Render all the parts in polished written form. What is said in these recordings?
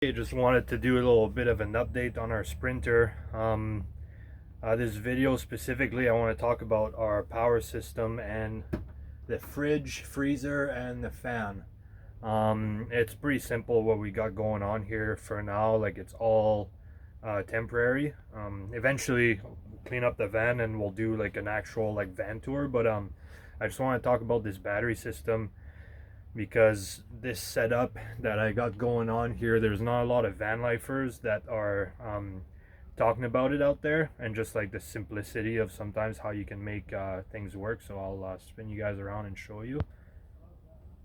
I just wanted to do a little bit of an update on our Sprinter. This video specifically, I want to talk about our power system and the fridge, freezer, and the fan. It's pretty simple what we got going on here for now. Like, it's all temporary. Eventually clean up the van and we'll do like an actual like van tour, but I just want to talk about this battery system because this setup that I got going on here, there's not a lot of van lifers that are talking about it out there, and just like the simplicity of sometimes how you can make things work. So I'll spin you guys around and show you.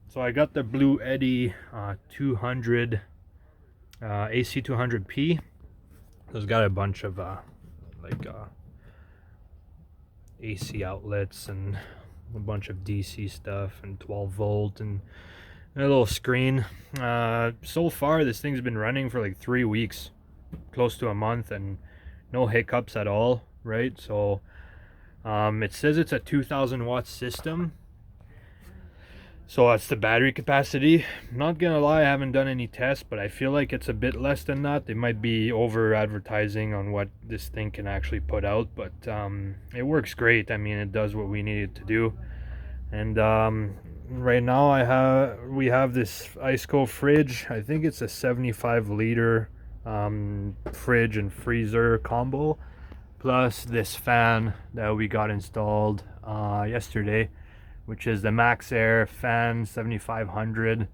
So I got the Bluetti 200 AC 200P. So it's got a bunch of AC outlets and a bunch of DC stuff and 12 volt and a little screen. So far this thing's been running for like 3 weeks, close to a month, and no hiccups at all, right? So it says it's a 2000 watt system, so that's the battery capacity. Not gonna lie, I haven't done any tests, but I feel like it's a bit less than that. They might be over advertising on what this thing can actually put out, but it works great. I mean, it does what we need it to do. And right now we have this iceco fridge. I think it's a 75 liter fridge and freezer combo, plus this fan that we got installed yesterday, which is the Max Air fan 7500.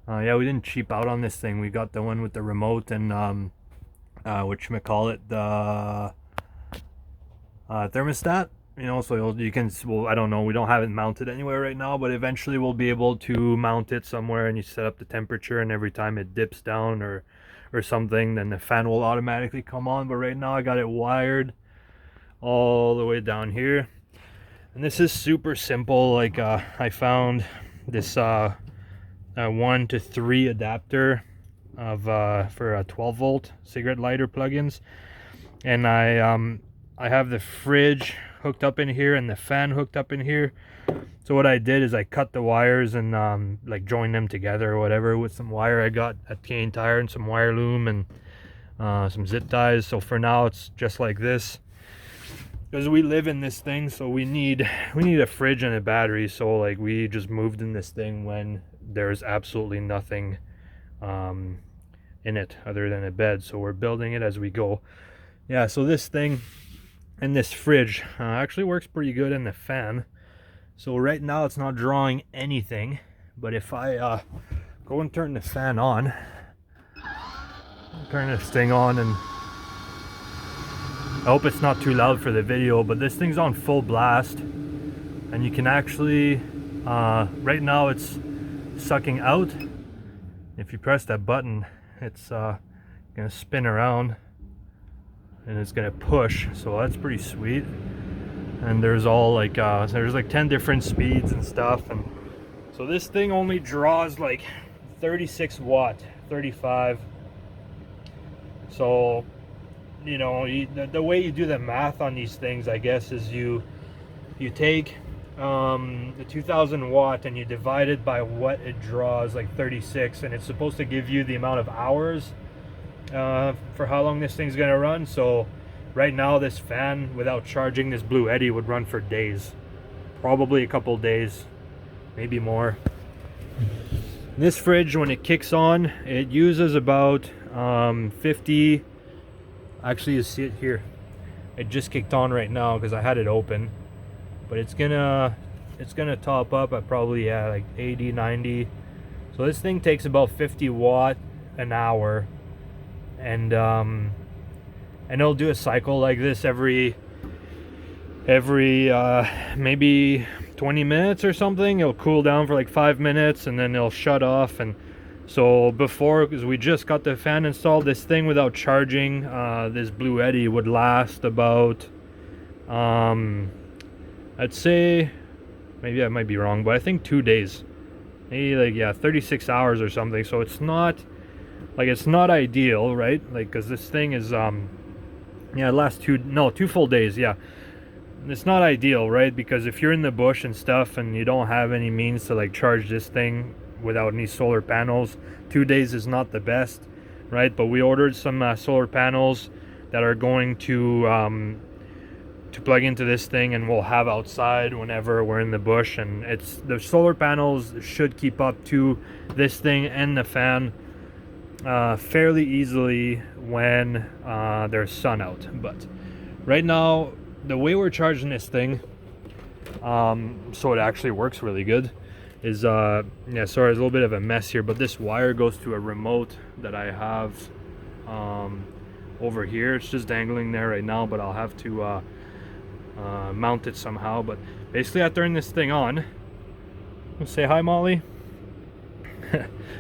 Yeah, we didn't cheap out on this thing. We got the one with the remote and whatchamacallit, the thermostat, you know, so you can, well, I don't know, we don't have it mounted anywhere right now, but eventually we'll be able to mount it somewhere, and you set up the temperature, and every time it dips down or something, then the fan will automatically come on. But right now I got it wired all the way down here. And this is super simple. Like I found this 1 to 3 adapter of for a 12 volt cigarette lighter plugins, and I have the fridge hooked up in here and the fan hooked up in here. So what I did is I cut the wires and like joined them together or whatever with some wire I got at Cane Tire and some wire loom and some zip ties. So for now it's just like this, because we live in this thing, so we need a fridge and a battery. So like we just moved in this thing when there's absolutely nothing in it other than a bed, so we're building it as we go. Yeah, so this thing and this fridge actually works pretty good in the fan. So right now it's not drawing anything, but if I go and turn the fan on, turn this thing on, and I hope it's not too loud for the video, but this thing's on full blast, and you can actually right now it's sucking out. If you press that button, it's gonna spin around and it's gonna push, so that's pretty sweet. And there's all like there's like 10 different speeds and stuff, and so this thing only draws like 36 watt, 35. So you know, the way you do the math on these things, I guess, is you take the 2000 watt and you divide it by what it draws, like 36, and it's supposed to give you the amount of hours for how long this thing's gonna run. So right now this fan, without charging this Bluetti, would run for days, probably a couple days, maybe more. This fridge, when it kicks on, it uses about 50. Actually, you see it here, it just kicked on right now because I had it open, but it's gonna top up at probably like 80, 90. So this thing takes about 50 watt an hour, and it'll do a cycle like this every maybe 20 minutes or something. It'll cool down for like 5 minutes and then it'll shut off. And so before, because we just got the fan installed, this thing without charging this Bluetti would last about I'd say, maybe I might be wrong, but I think 2 days, maybe like, yeah, 36 hours or something. So it's not like, it's not ideal, right? Like, because this thing is yeah, it lasts 2 full days. Yeah, it's not ideal, right? Because if you're in the bush and stuff and you don't have any means to like charge this thing without any solar panels, 2 days is not the best. right? But we ordered some solar panels that are going to plug into this thing, and we'll have outside whenever we're in the bush. And it's the solar panels should keep up to this thing and the fan fairly easily when there's sun out. But right now, the way we're charging this thing, so it actually works really good, is yeah, sorry, there's a little bit of a mess here, but this wire goes to a remote that I have over here. It's just dangling there right now, but I'll have to mount it somehow. But basically, I turn this thing on. Say hi, Molly.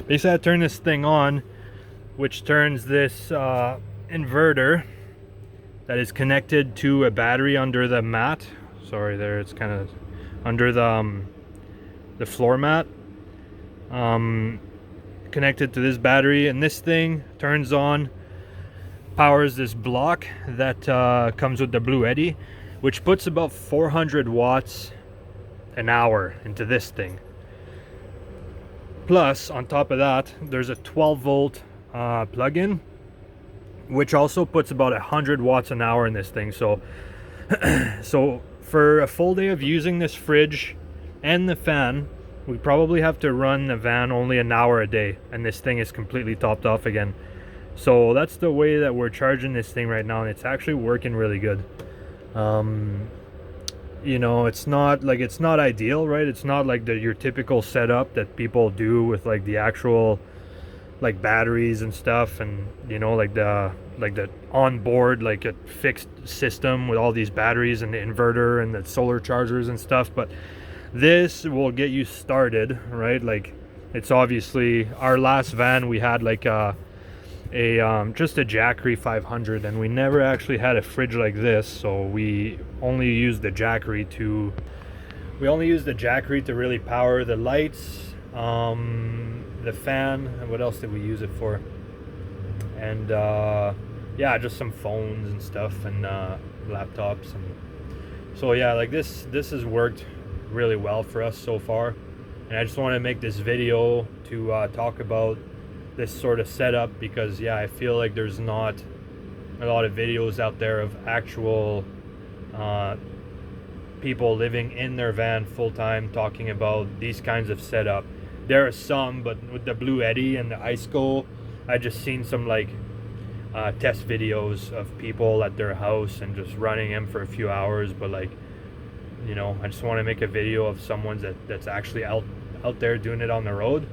Basically, I turn this thing on, which turns this inverter that is connected to a battery under the mat. Sorry, there, it's kind of under the floor mat, connected to this battery, and this thing turns on, powers this block that comes with the Bluetti, which puts about 400 watts an hour into this thing. Plus, on top of that, there's a 12 volt plug-in, which also puts about 100 watts an hour in this thing. So so for a full day of using this fridge and the fan, we probably have to run the van only an hour a day, and this thing is completely topped off again. So that's the way that we're charging this thing right now, and it's actually working really good. You know, it's not ideal, right? It's not like your typical setup that people do with like the actual like batteries and stuff, and you know, like the onboard, like a fixed system with all these batteries and the inverter and the solar chargers and stuff. But this will get you started, right? Like, it's obviously, our last van we had like just a Jackery 500, and we never actually had a fridge like this, so we only used the Jackery to really power the lights, the fan, and what else did we use it for? And yeah, just some phones and stuff, and laptops. And so yeah, like this has worked really well for us so far, and I just want to make this video to talk about this sort of setup, because yeah, I feel like there's not a lot of videos out there of actual people living in their van full-time talking about these kinds of setup. There are some, but with the Bluetti and the iceco, I just seen some like test videos of people at their house and just running them for a few hours. But like, you know, I just want to make a video of someone that's actually out there doing it on the road.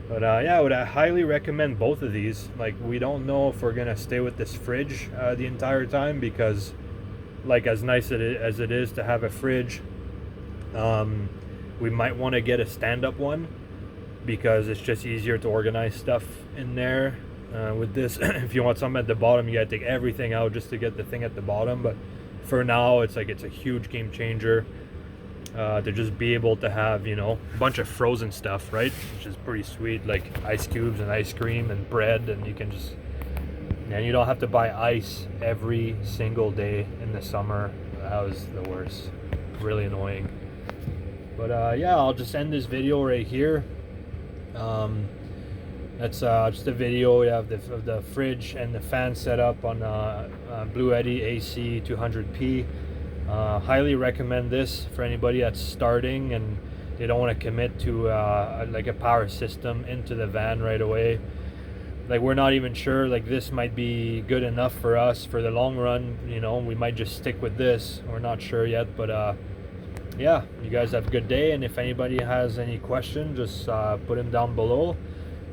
But yeah, I would highly recommend both of these. Like, we don't know if we're gonna stay with this fridge the entire time, because like, as nice as it is to have a fridge, we might want to get a stand-up one, because it's just easier to organize stuff in there. With this, if you want something at the bottom, you gotta take everything out just to get the thing at the bottom. But for now, it's like, it's a huge game changer to just be able to have, you know, a bunch of frozen stuff, right? Which is pretty sweet, like ice cubes and ice cream and bread, and you can just, and you don't have to buy ice every single day in the summer. That was the worst, really annoying. But yeah, I'll just end this video right here. That's just a video of the fridge and the fan setup on Bluetti AC 200p. Highly recommend this for anybody that's starting and they don't want to commit to like a power system into the van right away. Like, we're not even sure, like, this might be good enough for us for the long run. You know, we might just stick with this. We're not sure yet. But yeah, you guys have a good day, and if anybody has any questions, just put them down below.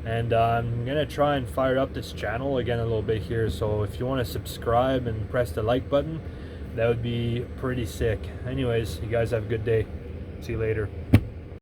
And I'm gonna try and fire up this channel again a little bit here, so if you want to subscribe and press the like button, that would be pretty sick. Anyways, you guys have a good day. See you later.